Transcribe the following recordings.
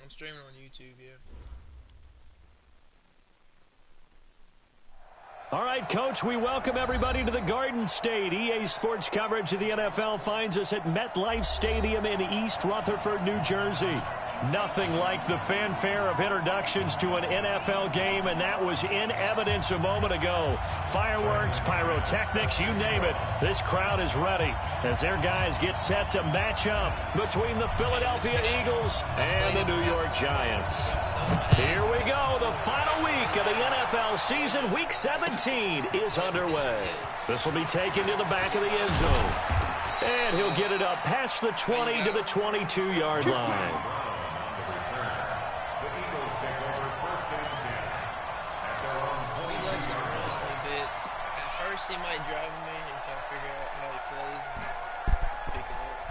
I'm streaming on YouTube, yeah. All right, Coach, we welcome everybody to the Garden State. EA Sports coverage of the NFL finds us at MetLife Stadium in East Rutherford, New Jersey. Nothing like the fanfare of introductions to an NFL game, and that was in evidence a moment ago. Fireworks, pyrotechnics, you name it. This crowd is ready as their guys get set to match up between the Philadelphia Eagles and the New York Giants. Here we go. The final week of the NFL season, Week 17, is underway. This will be taken to the back of the end zone. And he'll get it up past the 20 to the 22-yard line. He might drive me until I figure out how he plays and then I'll pick him up.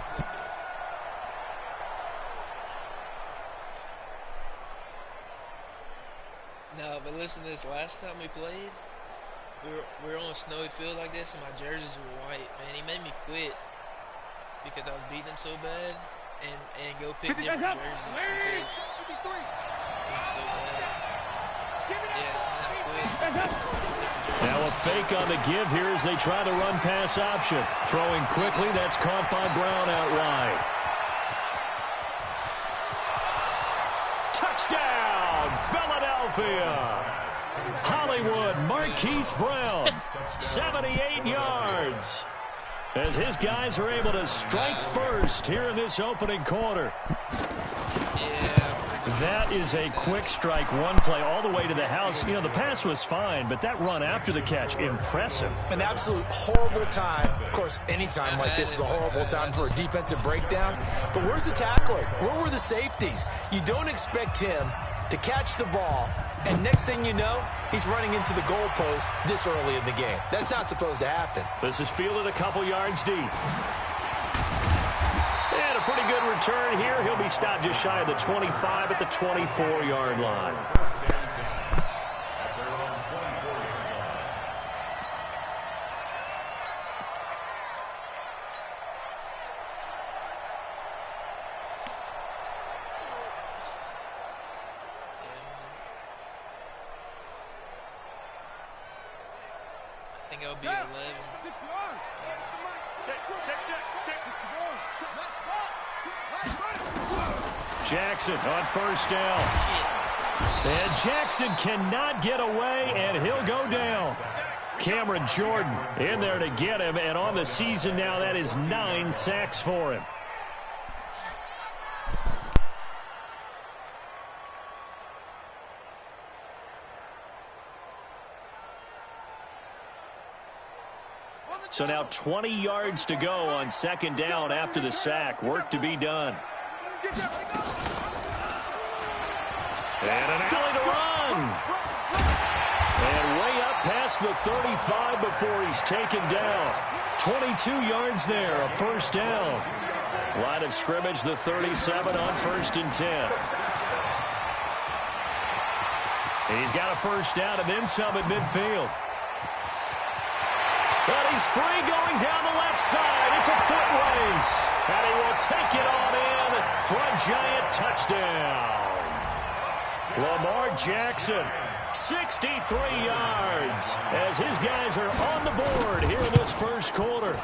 No, but listen to this. Last time we played, we were on a snowy field like this and my jerseys were white. Man, he made me quit because I was beating him so bad and go pick different jerseys because it was so bad. Yeah, and then I quit. Now a fake on the give here as they try the run-pass option. Throwing quickly, that's caught by Brown out wide. Touchdown, Philadelphia! Hollywood Marquise Brown, 78 yards. As his guys are able to strike first here in this opening quarter. That is a quick strike, one play all the way to the house. You know, the pass was fine, but that run after the catch, impressive. An absolute horrible time. Of course, any time like this is a horrible time for a defensive breakdown. But where's the tackler? Where were the safeties? You don't expect him to catch the ball, and next thing you know, he's running into the goalpost this early in the game. That's not supposed to happen. This is fielded a couple yards deep. And a pretty good return here. He'll be stopped just shy of the 25 at the 24-yard line. I think I'll be 11. Jackson on first down. And Jackson cannot get away, and he'll go down. Cameron Jordan in there to get him, and on the season now, that is 9 sacks for him. So now 20 yards to go on second down after the sack. Work to be done. And an alley to run. And way up past the 35 before he's taken down. 22 yards there, a first down. Line of scrimmage, the 37 on 1st and 10. And he's got a first down and then some at midfield. But he's free going down the left side. It's a foot race. And he will take it on in for a giant touchdown. Lamar Jackson, 63 yards, as his guys are on the board here in this first quarter.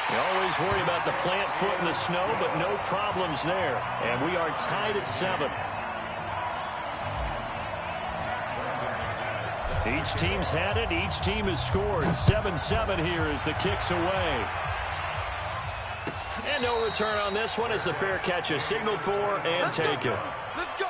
You always worry about the plant foot in the snow, but no problems there. And we are tied at 7. Each team's had it. Each team has scored. 7-7 here as the kick's away. And no return on this one as the fair catch is signaled for and taken. Let's go.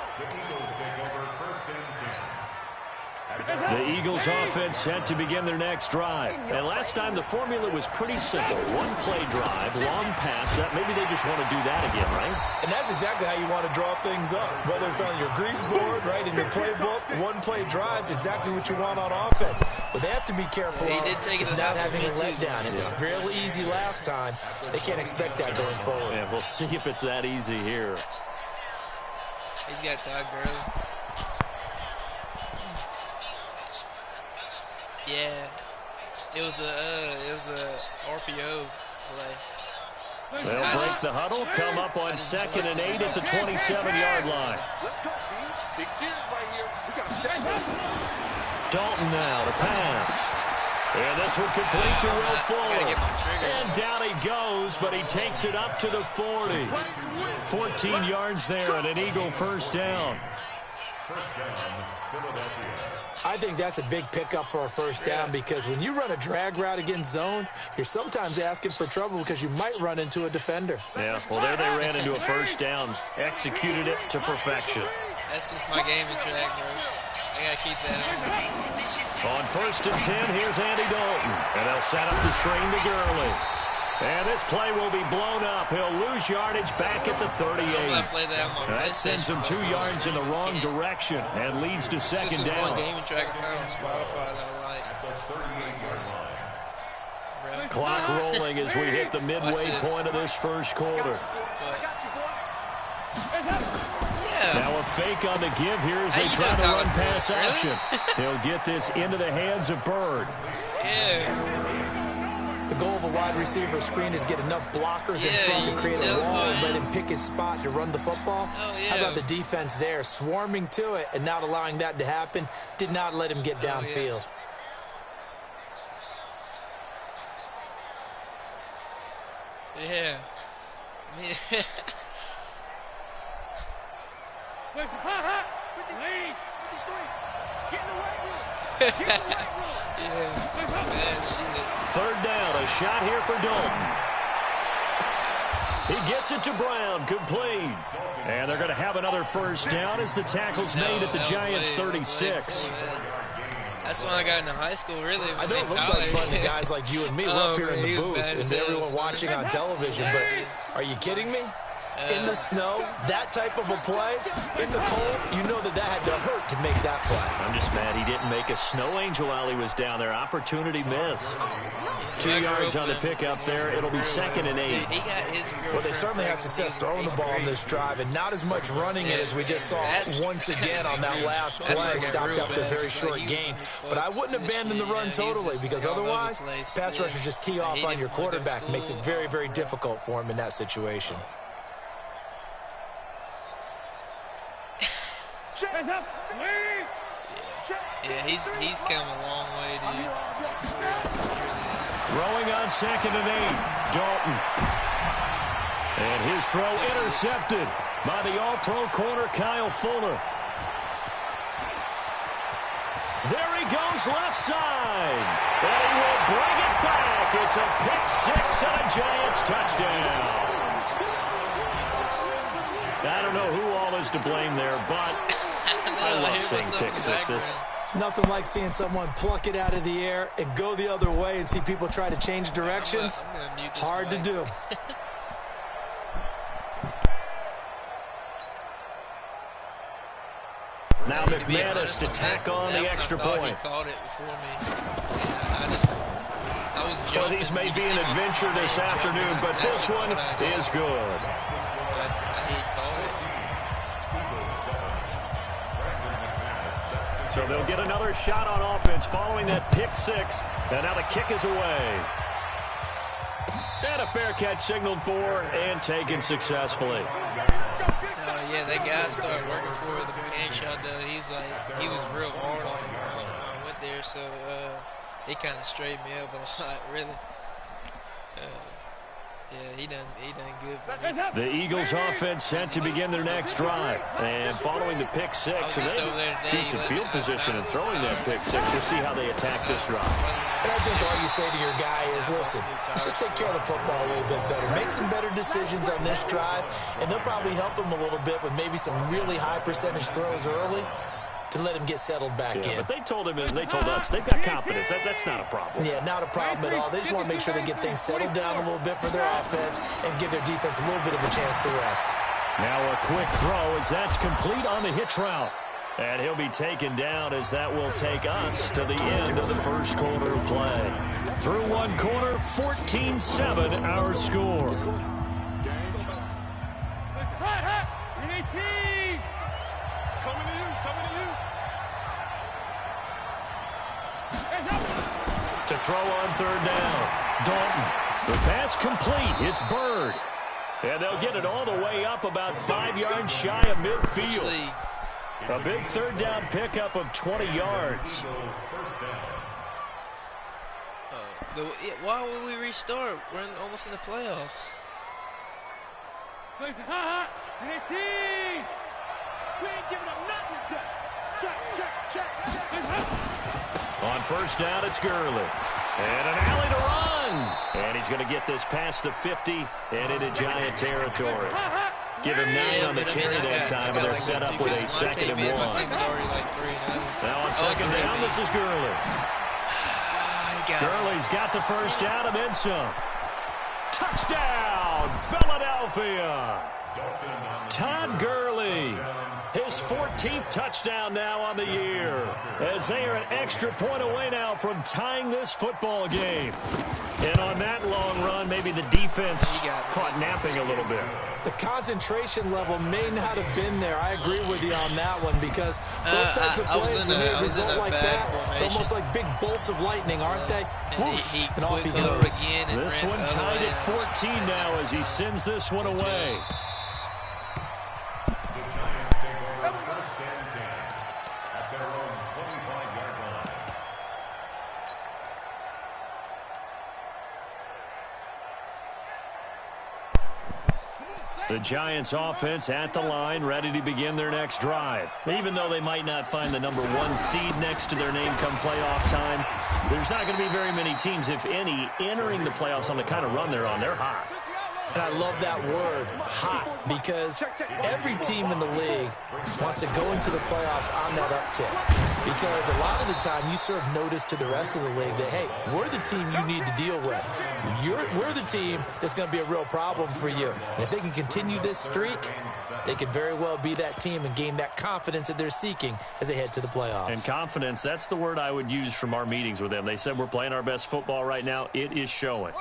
The Eagles offense set to begin their next drive. And last time the formula was pretty simple. One play drive, long pass. That maybe they just want to do that again, right? And that's exactly how you want to draw things up. Whether it's on your grease board, right, in your playbook, one play drive's exactly what you want on offense. But they have to be careful of not having a letdown. It was really easy last time. They can't expect that going forward. Yeah, we'll see if it's that easy here. He's got tagged early. Yeah, it was a RPO play. They'll break the huddle, come up on 2nd and 8 at the 27-yard line. Dalton now to pass. And this will complete to Will Fuller. And down he goes, but he takes it up to the 40. 14 yards there and an Eagle first down. I think that's a big pickup for a first down because when you run a drag route against zone, you're sometimes asking for trouble because you might run into a defender. Yeah, well, there they ran into a first down, executed it to perfection. That's just my game in drag, bro. I got to keep that on. On 1st and 10, here's Andy Dalton. And they'll set up the screen to Gurley. And this play will be blown up. He'll lose yardage back at the 38. That sends him 2 yards in the wrong direction and leads to second down. One game track account on Spotify that I like. Clock rolling as we hit the midway point of this first quarter. Now a fake on the give here as they try to run pass action. He'll get this into the hands of Bird. Yeah. The goal of a wide receiver screen is get enough blockers in front to create a wall and let him pick his spot to run the football. How about the defense there, swarming to it and not allowing that to happen? Did not let him get downfield. Yeah. Third down, a shot here for Dalton. He gets it to Brown, complete. And they're going to have another first down as the tackle's made at the Giants' 36. That's when I got into high school, really. I know it looks like fun to guys like you and me. We're up here in the booth and everyone watching on television, but are you kidding me? In the snow, that type of a play, in the cold, you know that had to hurt to make that play. I'm just mad he didn't make a snow angel while he was down there. Opportunity missed. 2 yards on the pickup there. It'll be 2nd and 8. Well, they certainly had success throwing the ball in this drive, and not as much running it as we just saw once again on that last play. Stopped after a very short gain. But I wouldn't abandon the run totally because otherwise, pass rushers just tee off on your quarterback. Makes it very, very difficult for him in that situation. Yeah, he's come a long way, dude. Throwing on 2nd and 8, Dalton. And his throw intercepted by the all-pro corner, Kyle Fuller. There he goes left side. And he will bring it back. It's a pick-6 and a Giants touchdown. I don't know who all is to blame there, but I love seeing pick-sixes. Nothing like seeing someone pluck it out of the air and go the other way and see people try to change directions. Hard to do. Now McManus to tack on the extra point. He called it before me. I was well, these may be an adventure this afternoon, but this one is good. So they'll get another shot on offense following that pick-6, and now the kick is away. And a fair catch signaled for and taken successfully. Yeah, that guy started working for the mechanic shot, though. He was real hard on him when I went there, so he kind of straightened me up a lot, really. Yeah, he done good for me. The Eagles offense set to begin their next drive. And following the pick-6, and then decent field position and throwing that pick-6, we'll see how they attack this drive. And I think all you say to your guy is, listen, let's just take care of the football a little bit better. Make some better decisions on this drive, and they'll probably help him a little bit with maybe some really high percentage throws early to let him get settled back in. But they told him and they told us they've got confidence. That's not a problem. Yeah, not a problem at all. They just want to make sure they get things settled down a little bit for their offense and give their defense a little bit of a chance to rest. Now a quick throw as that's complete on the hitch route. And he'll be taken down as that will take us to the end of the first quarter of play. Through one quarter, 14-7 our score. To throw on third down. Dalton The pass complete. It's Bird. And they'll get it all the way up about 5 yards shy of midfield. A big third down pickup of 20 yards. Why would we restart? We're almost in the playoffs. On first down, it's Gurley. And an alley to run. And he's going to get this past the 50 and into Giant territory. Give him 9 on the carry that time, and they're set up with a 2nd and 1. My team's already like 3-0. Now on second down, this is Gurley. Gurley's got the first down and then some. Touchdown, Philadelphia. Todd Gurley, his 14th touchdown now on the year, as they are an extra point away now from tying this football game. And on that long run, maybe the defense caught napping a little bit. The concentration level may not have been there. I agree with you on that one, because those types of plays, when they result like that, they're almost like big bolts of lightning, aren't they? Whoosh, and off he goes. This one tied at 14 now as he sends this one away. The Giants offense at the line, ready to begin their next drive. Even though they might not find the number 1 seed next to their name come playoff time, there's not going to be very many teams, if any, entering the playoffs on the kind of run they're on. They're hot. And I love that word, hot, because every team in the league wants to go into the playoffs on that uptick. Because a lot of the time you serve notice to the rest of the league that, hey, we're the team you need to deal with. We're the team that's going to be a real problem for you. And if they can continue this streak, they could very well be that team and gain that confidence that they're seeking as they head to the playoffs. And confidence, that's the word I would use from our meetings with them. They said we're playing our best football right now. It is showing.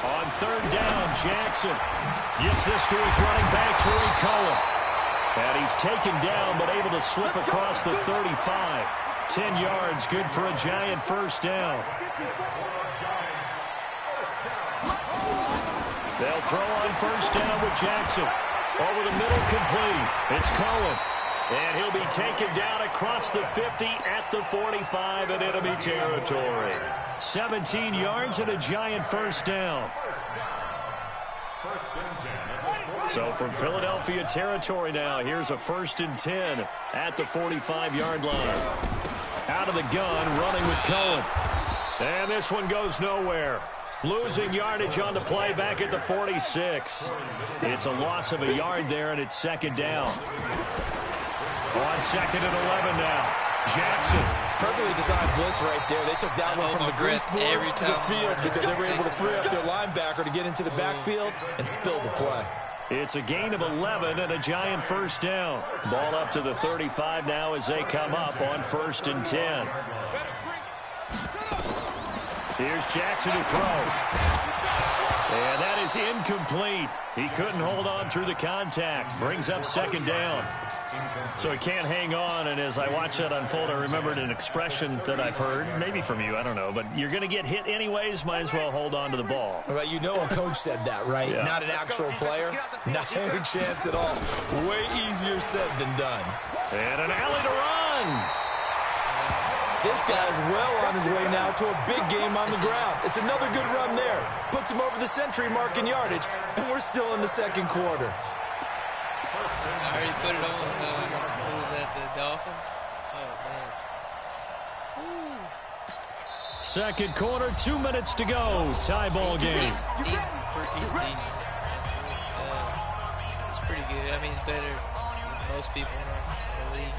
On third down, Jackson gets this to his running back, Tariq Cohen. And he's taken down, but able to slip across the 35. 10 yards, good for a Giant first down. They'll throw on first down with Jackson. Over the middle, complete. It's Cohen. And he'll be taken down across the 50 at the 45 in enemy territory. 17 yards and a Giant first down. So from Philadelphia territory now, here's a 1st and 10 at the 45-yard line. Out of the gun, running with Cohen. And this one goes nowhere. Losing yardage on the play back at the 46. It's a loss of a yard there, and it's 2nd down. On 2nd and 11 now. Jackson. Perfectly designed blitz right there. They took that one from the grease board to the field because they were able to free up their linebacker to get into the backfield and spill the play. It's a gain of 11 and a Giant first down. Ball up to the 35 now as they come up on 1st and 10. Here's Jackson to throw. And that is incomplete. He couldn't hold on through the contact. Brings up 2nd down. So he can't hang on, and as I watch that unfold, I remembered an expression that I've heard, maybe from you, I don't know, but you're going to get hit anyways, might as well hold on to the ball. Well, you know a coach said that, right? Yeah. Not an actual player. Not a chance at all. Way easier said than done. And an alley to run. This guy's well on his way now to a big game on the ground. It's another good run there. Puts him over the century mark in yardage, and we're still in the 2nd quarter. I already put it on, what was that, the Dolphins? Oh, man. 2nd quarter, 2 minutes to go. Tie ball game. He's decent. It's pretty good. I mean, he's better than most people in the league.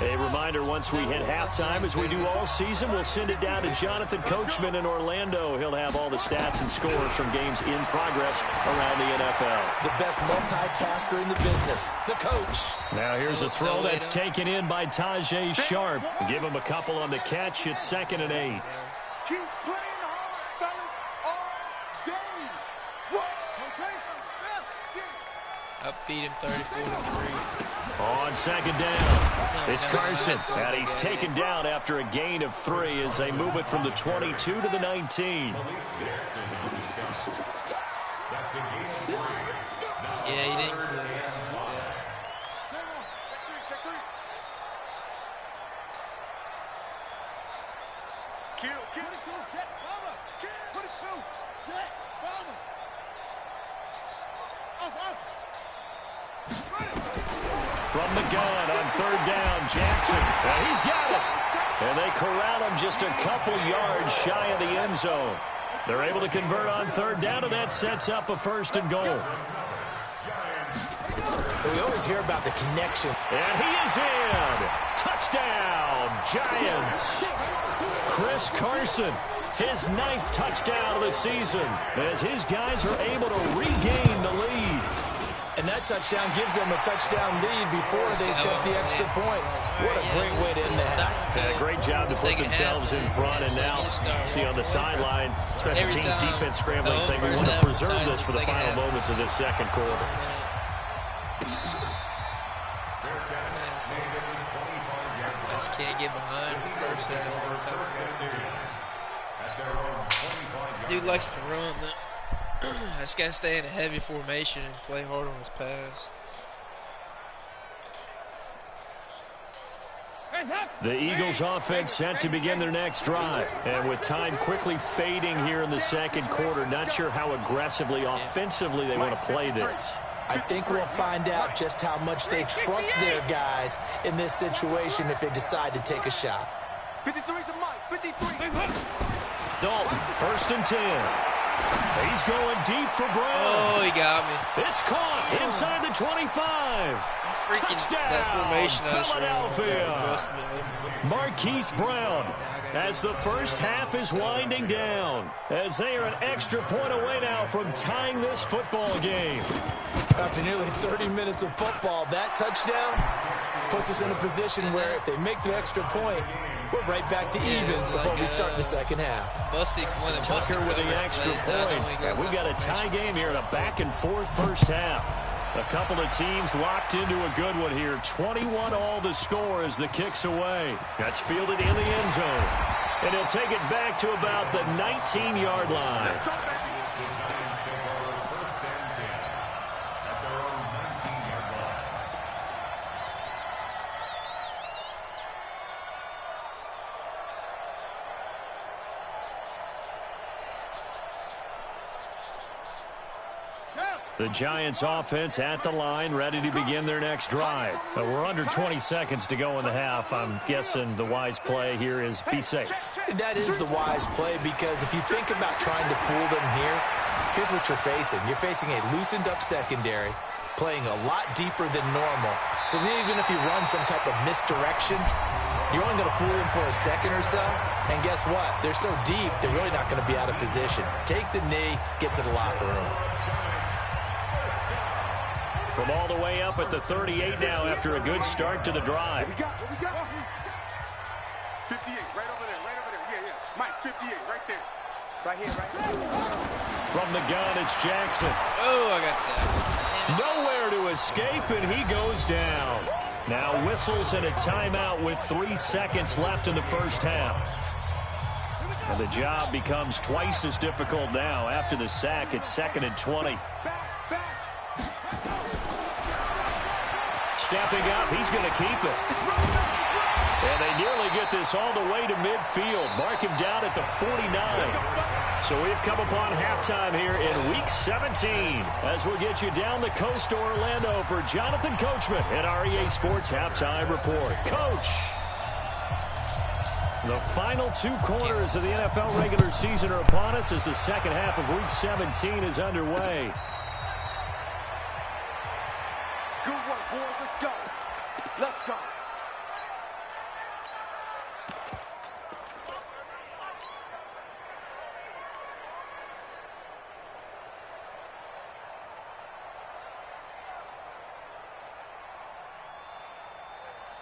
A reminder, once we hit halftime, as we do all season, we'll send it down to Jonathan Coachman in Orlando. He'll have all the stats and scores from games in progress around the NFL. The best multitasker in the business, the coach. Now here's a throw that's taken in by Tajay Sharp. Give him a couple on the catch. It's 2nd and 8. Keep playing hard, fellas, all game. I beat him 34-3. On second down, it's Carson, and he's taken down after a gain of 3 as they move it from the 22 to the 19. Yeah, he didn't clear. From the gun on third down, Jackson. And he's got it. And they corral him just a couple yards shy of the end zone. They're able to convert on third down, and that sets up a 1st and goal. We always hear about the connection. And he is in. Touchdown, Giants. Chris Carson, his 9th touchdown of the season, as his guys are able to regain the lead. And that touchdown gives them a touchdown lead before they attempt the extra point. What a great way to end the half. And a great job to put themselves in front. And now, see on the sideline, special teams defense scrambling, saying we want to preserve this for the final moments of this second quarter. I just can't get behind the first half of the time period. Dude likes to run. I just got to stay in a heavy formation and play hard on his pass. The Eagles offense set to begin their next drive. And with time quickly fading here in the second quarter, not sure how aggressively, offensively they want to play this. I think we'll find out just how much they trust their guys in this situation if they decide to take a shot. 53's a Mike. 53. Dalton, 1st and 10. He's going deep for Brown. Oh, he got me. It's caught inside the 25. Touchdown, that formation Philadelphia. Marquise Brown as the first half is winding down, as they are an extra point away now from tying this football game. After nearly 30 minutes of football, that touchdown puts us in a position where if they make the extra point, we're right back to even before we start the second half. Tucker with the extra point. And we've got a tie game here in a back-and-forth first half. A couple of teams locked into a good one here. 21-all the score as the kick's away. That's fielded in the end zone. And he'll take it back to about the 19-yard line. The Giants offense at the line, ready to begin their next drive. We're under 20 seconds to go in the half. I'm guessing the wise play here is be safe. That is the wise play, because if you think about trying to fool them here, here's what you're facing. You're facing a loosened up secondary, playing a lot deeper than normal. So even if you run some type of misdirection, you're only going to fool them for a second or so. And guess what? They're so deep, they're really not going to be out of position. Take the knee, get to the locker room. From all the way up at the 38 now after a good start to the drive. What we got? 58, right over there. Yeah. Mike, 58, right there. Right here, right here. From the gun, it's Jackson. Oh, I got that. Nowhere to escape, and he goes down. Now whistles and a timeout with 3 seconds left in the first half. And the job becomes twice as difficult now. After the sack, it's 2nd and 20. Stepping up, he's going to keep it. And they nearly get this all the way to midfield. Mark him down at the 49. So we've come upon halftime here in Week 17 as we'll get you down the coast to Orlando for Jonathan Coachman at our EA Sports Halftime Report. Coach, the final 2 quarters of the NFL regular season are upon us as the second half of Week 17 is underway. Good work, boys. Let's go. Let's go.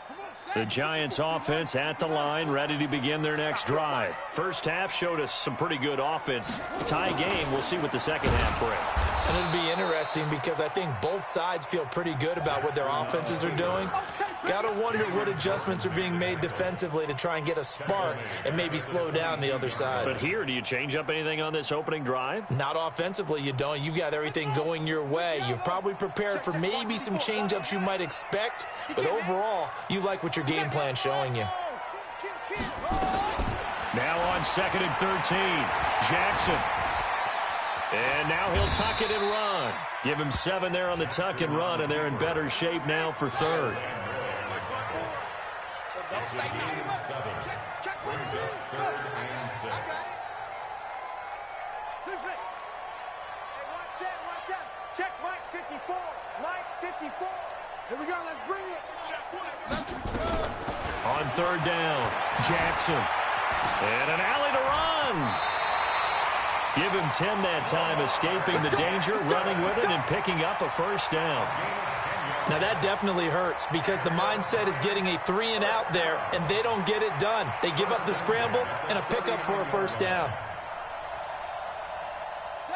Come on. The Giants offense at the line, ready to begin their next drive. First half showed us some pretty good offense. Tie game, we'll see what the second half brings. And it'll be interesting because I think both sides feel pretty good about what their offenses are doing. Got to wonder what adjustments are being made defensively to try and get a spark and maybe slow down the other side. But here, do you change up anything on this opening drive? Not offensively, you don't. You've got everything going your way. You've probably prepared for maybe some change-ups you might expect, but overall, you like what your game plan's showing you. Now on 2nd and 13, Jackson. And now he'll tuck it and run. Give him 7 there on the tuck and run, and they're in better shape now for 3rd. Check Mike 54. Mike 54. Here we go. Let's bring it. On 3rd down, Jackson. And an alley to run. Give him 10 that time, escaping the danger, running with it, and picking up a 1st down. Now that definitely hurts because the mindset is getting a 3-and-out there, and they don't get it done. They give up the scramble and a pickup for a 1st down.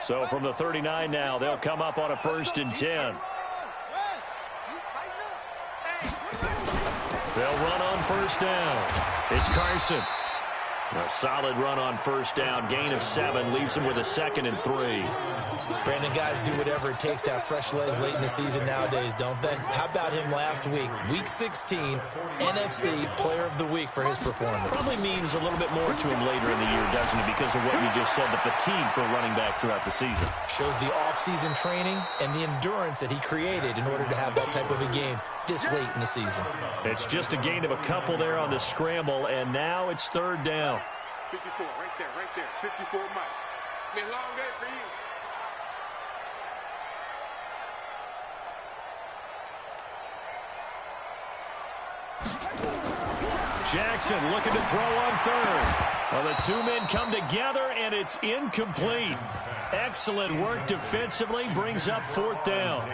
So from the 39 now, they'll come up on a 1st and 10. They'll run on 1st down. It's Carson. A solid run on 1st down. Gain of 7 leaves him with a 2nd and 3. Brandon, guys do whatever it takes to have fresh legs late in the season nowadays, don't they? How about him last week? Week 16, NFC Player of the Week for his performance. Probably means a little bit more to him later in the year, doesn't it? Because of what you just said, the fatigue for a running back throughout the season. Shows the off-season training and the endurance that he created in order to have that type of a game this late in the season. It's just a gain of a couple there on the scramble, and now it's 3rd down. 54, right there. 54 Mike. It's been a long day for you. Jackson looking to throw on 3rd. Well, the 2 men come together, and it's incomplete. Excellent work defensively, brings up 4th down.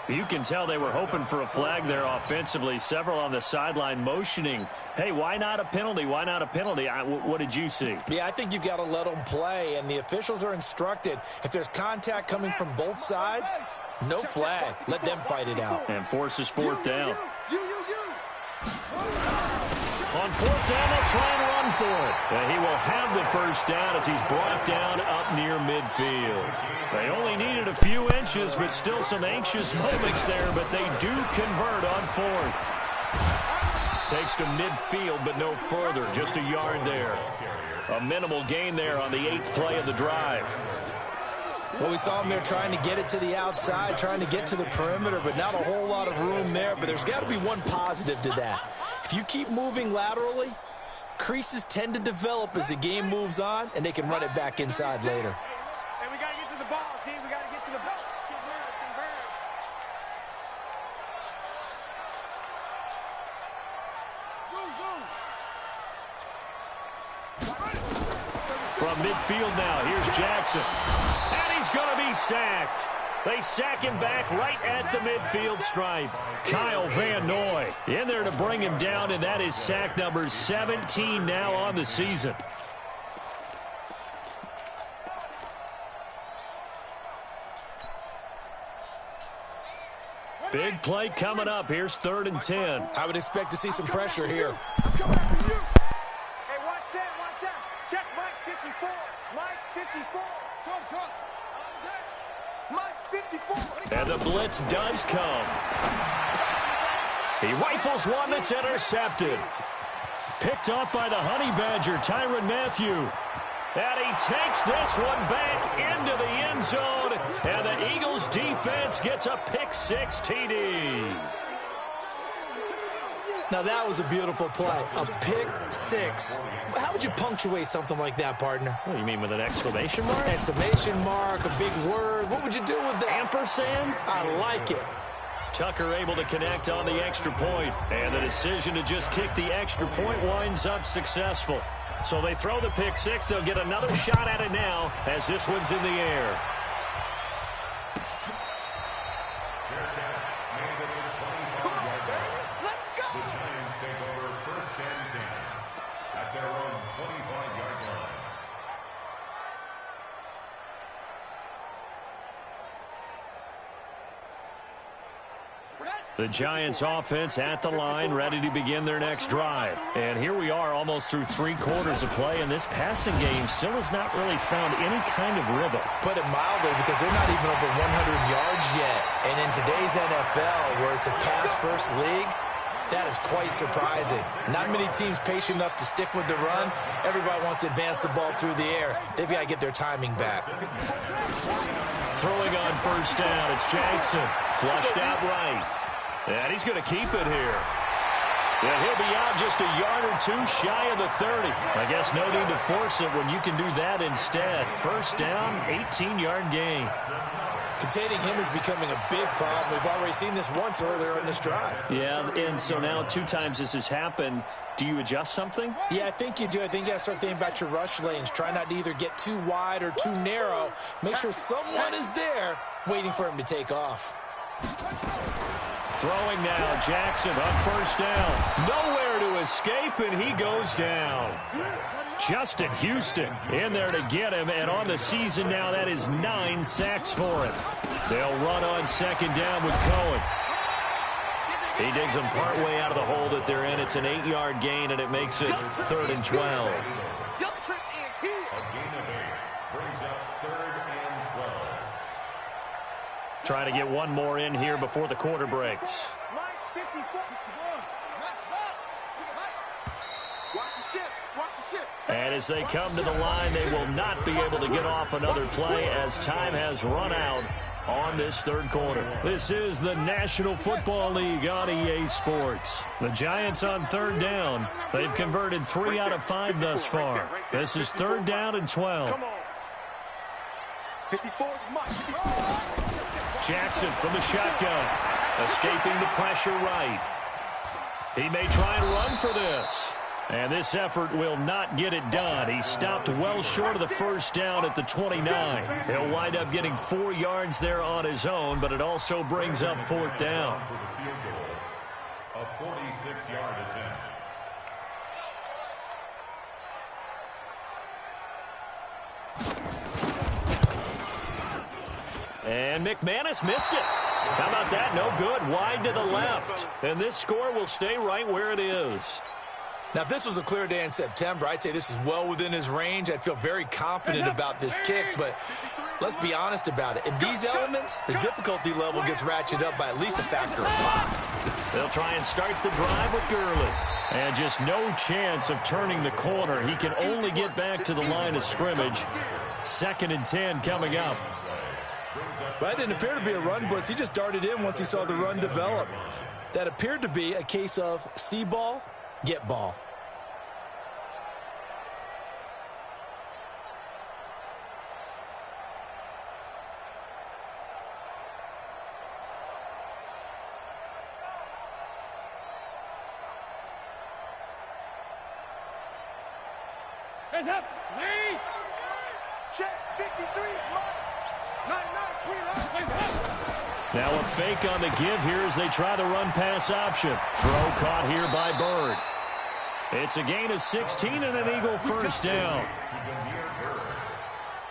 You can tell they were hoping for a flag there offensively. Several on the sideline motioning, hey, why not a penalty? Why not a penalty? What did you see? Yeah, I think you've got to let them play, and the officials are instructed. If there's contact coming from both sides, no flag. Let them fight it out. And forces 4th down. On 4th down, they'll try and run for it. And he will have the 1st down as he's brought down up near midfield. They only needed a few inches, but still some anxious moments there, but they do convert on 4th. Takes to midfield, but no further, just a yard there. A minimal gain there on the 8th play of the drive. Well, we saw him there trying to get it to the outside, trying to get to the perimeter, but not a whole lot of room there. But there's got to be one positive to that. If you keep moving laterally, creases tend to develop as the game moves on, and they can run it back inside later. Hey, we got to get to the ball, team. We got to get to the ball. From midfield now, here's Jackson. And he's going to be sacked. They sack him back right at the midfield stripe. Kyle Van Noy in there to bring him down, and that is sack number 17 now on the season. Big play coming up. Here's 3rd and 10. I would expect to see some pressure here. Hey, watch that. Check Mike 54. Mike 54. Mike 54. And the blitz does come. He rifles one that's intercepted. Picked off by the Honey Badger, Tyrann Mathieu. And he takes this one back into the end zone. And the Eagles defense gets a pick-6 TD. Now, that was a beautiful play. A pick-6. How would you punctuate something like that, partner? What, you mean with an exclamation mark? Exclamation mark, a big word. What would you do with that? Ampersand? I like it. Tucker able to connect on the extra point. And the decision to just kick the extra point winds up successful. So they throw the pick-6. They'll get another shot at it now as this one's in the air. The Giants offense at the line, ready to begin their next drive. And here we are almost through 3 quarters of play, and this passing game still has not really found any kind of rhythm. Put it mildly, because they're not even over 100 yards yet. And in today's NFL, where it's a pass-first league, that is quite surprising. Not many teams patient enough to stick with the run. Everybody wants to advance the ball through the air. They've got to get their timing back. Throwing on first down, it's Jackson. Flushed out right. And he's going to keep it here. Yeah, he'll be out just a yard or 2 shy of the 30. I guess no need to force it when you can do that instead. First down, 18-yard gain. Containing him is becoming a big problem. We've already seen this once earlier in this drive. Yeah, and so now 2 times this has happened. Do you adjust something? Yeah, I think you do. I think you got to start thinking about your rush lanes. Try not to either get too wide or too narrow. Make sure someone is there waiting for him to take off. Throwing now, Jackson on first down. Nowhere to escape, and he goes down. Justin Houston in there to get him, and on the season now, that is 9 sacks for him. They'll run on second down with Cohen. He digs him partway out of the hole that they're in. It's an 8-yard gain, and it makes it 3rd and 12. Trying to get one more in here before the quarter breaks. And as they come to the line, they will not be able to get off another play as time has run out on this 3rd quarter. This is the National Football League on EA Sports. The Giants on 3rd down. They've converted 3 out of 5 thus far. This is 3rd down and 12. Jackson from the shotgun, escaping the pressure right. He may try and run for this. And this effort will not get it done. He stopped well short of the first down at the 29. He'll wind up getting 4 yards there on his own, but it also brings up 4th down. A 46-yard attempt. And McManus missed it. How about that? No good. Wide to the left. And this score will stay right where it is. Now, if this was a clear day in September, I'd say this is well within his range. I'd feel very confident about this kick, but let's be honest about it. In these elements, the difficulty level gets ratcheted up by at least a factor of 5. They'll try and start the drive with Gurley. And just no chance of turning the corner. He can only get back to the line of scrimmage. 2nd and 10 coming up. That didn't appear to be a run blitz. He just darted in once he saw the run develop. That appeared to be a case of see ball, get ball. Hands up! Lead! Check 53, Now a fake on the give here as they try the run-pass option. Throw caught here by Bird. It's a gain of 16 and an Eagle first down.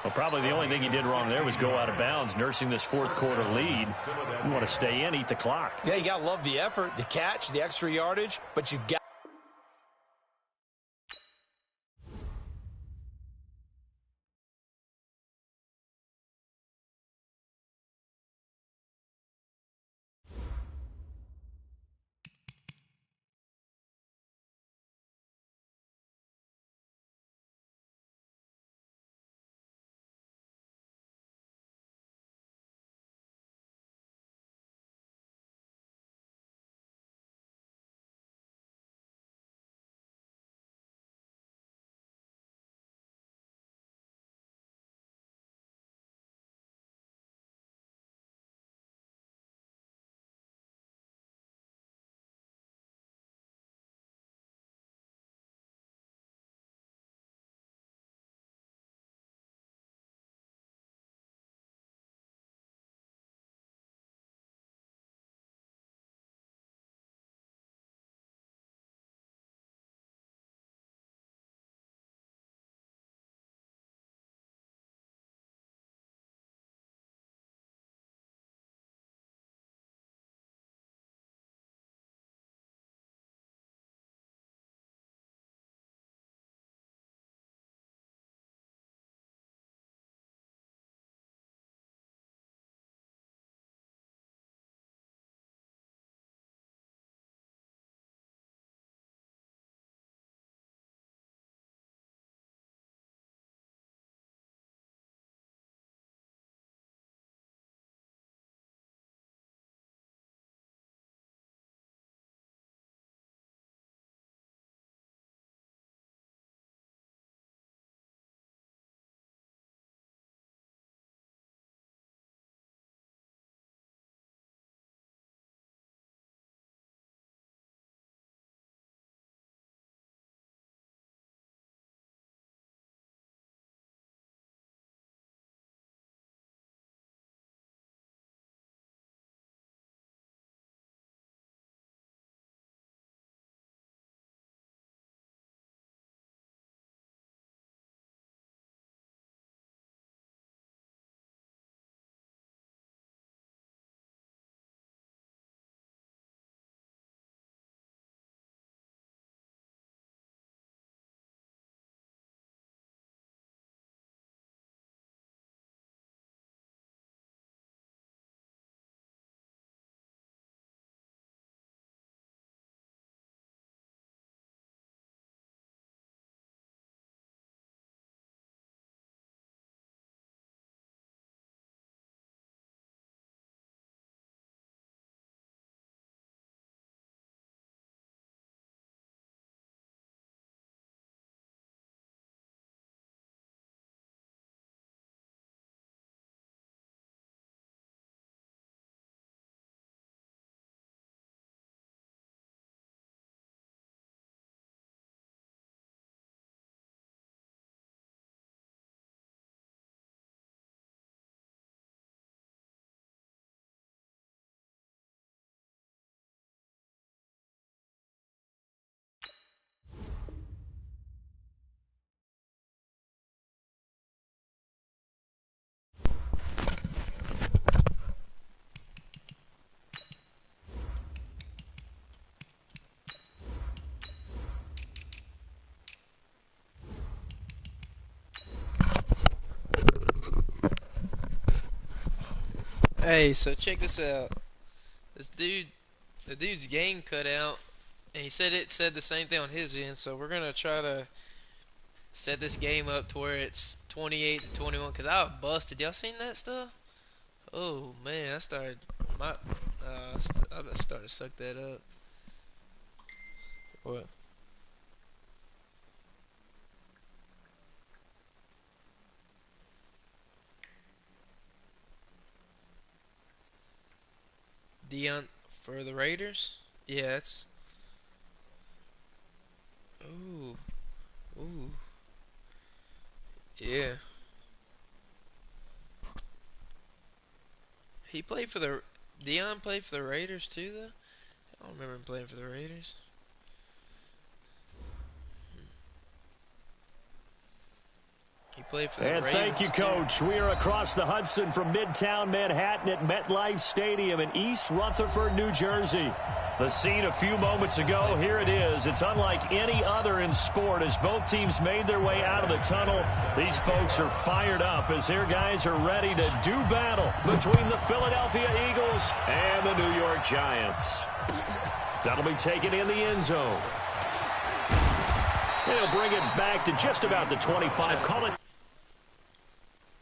Well, probably the only thing he did wrong there was go out of bounds, nursing this 4th quarter lead. You want to stay in, eat the clock. Yeah, you got to love the effort, the catch, the extra yardage, but you got Hey, so check this out. The dude's game cut out, and he said it said the same thing on his end. So we're gonna try to set this game up to where it's 28 to 21. Cause I was busted. Y'all seen that stuff? Oh man, I started my. I started to suck that up. What? Dion for the Raiders? Yeah, it's. Ooh, ooh, yeah. He played for the. Dion played for the Raiders too, though. I don't remember him playing for the Raiders. He played for the And Ravens. thank you, Coach. We are across the Hudson from Midtown Manhattan at MetLife Stadium in East Rutherford, New Jersey. The scene a few moments ago, here it is. It's unlike any other in sport as both teams made their way out of the tunnel. These folks are fired up as their guys are ready to do battle between the Philadelphia Eagles and the New York Giants. That'll be taken in the end zone. They'll bring it back to just about the 25. Call it.